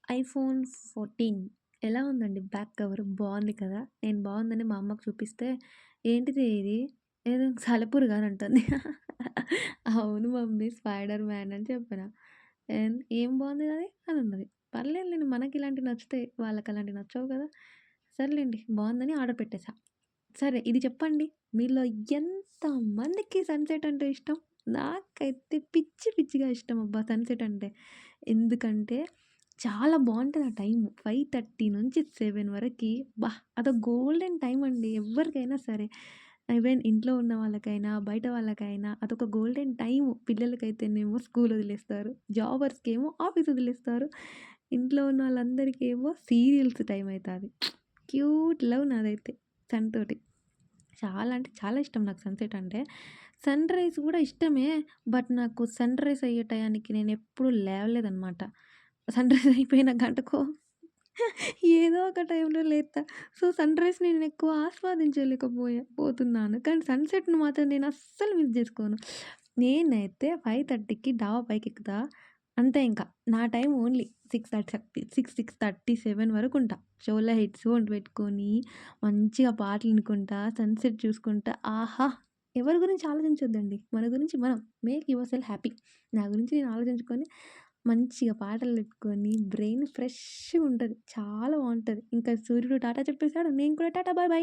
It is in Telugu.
ఐఫోన్ 14 ఎలా ఉందండి బ్యాక్ కవర్ బావుంది కదా! నేను బావుందని మా అమ్మకి చూపిస్తే, "ఏంటిది ఇది? ఏదో సాలెపురుగా" అని అంటుంది. అవును మమ్మీ స్పైడర్ మ్యాన్ అని చెప్పిన. "ఏం బావుంది అది" అని అన్నది. పర్లేదులెండి మనకి ఇలాంటివి నచ్చుతాయి. వాళ్ళకి అలాంటివి నచ్చవు కదా! సర్లేండి బావుందని ఆర్డర్ పెట్టేసా. సరే ఇది చెప్పండి. మీలో ఎంతమందికి సన్‌సెట్ అంటే ఇష్టం? నాకైతే పిచ్చి పిచ్చిగా ఇష్టం అబ్బా! సన్‌సెట్ అంటే. ఎందుకంటే చాలా బావుంటది ఆ టైము. 5:30 నుంచి 7 వరకి అబ్బా! అదొక గోల్డెన్ టైమ్ అండి ఎవ్వరికైనా సరే. ఈవెన్ ఇంట్లో ఉన్న వాళ్ళకైనా, బయట వాళ్ళకైనా అదొక గోల్డెన్ టైము. పిల్లలకైతేనేమో స్కూల్ వదిలేస్తారు. జాబర్స్‌కేమో ఆఫీస్ వదిలేస్తారు. ఇంట్లో ఉన్న వాళ్ళందరికేమో సీరియల్స్ టైమ్ అయితాది. క్యూట్ లవ్ నాదైతే సన్ తోటి. చాలా అంటే చాలా ఇష్టం నాకు సన్‌సెట్ అంటే. సన్‌రైజ్ గూడా ఇష్టమే. బట్ నాకు సన్‌రైజ్ అయ్యే టయానికి నేనెప్పుడు లేవలేదనమాట. సన్‌రైజ్ అయిపోయిన గంటకో ఏదో ఒక టైంలో లేత్తా. సో, సన్‌రైజ్‌ని నేనెక్కువ పోతున్నాను. కానీ సన్‌సెట్‌ని మాత్రం నేను అస్సలు మిస్ జేసుకోను. నేనైతే 5:30కి డాబా పైకెక్కుతా. అంతే ఇంక. నా టైం ఓన్లీ 6:37 వరకుంటా. చెవులో హెడ్ ఫోన్స్ పెట్టుకొని మంచిగా పాటలు ఇనుకుంటా, సన్‌సెట్ చూసుకుంటా ఆహా! ఎవరి గురించి ఆలోచించొద్దండి. మన గురించి మనం. Make your self happy. నా గురించి నేను ఆలోచించుకొని మంచిగా పాటలు పెట్టుకొని బ్రెయిన్ ఫ్రెష్‌గుంటది. చాలా బావుంటది. ఇంకా సూర్యుడు టాటా చెప్పేసాడు. నేను కూడా టాటా బాయ్ బాయ్.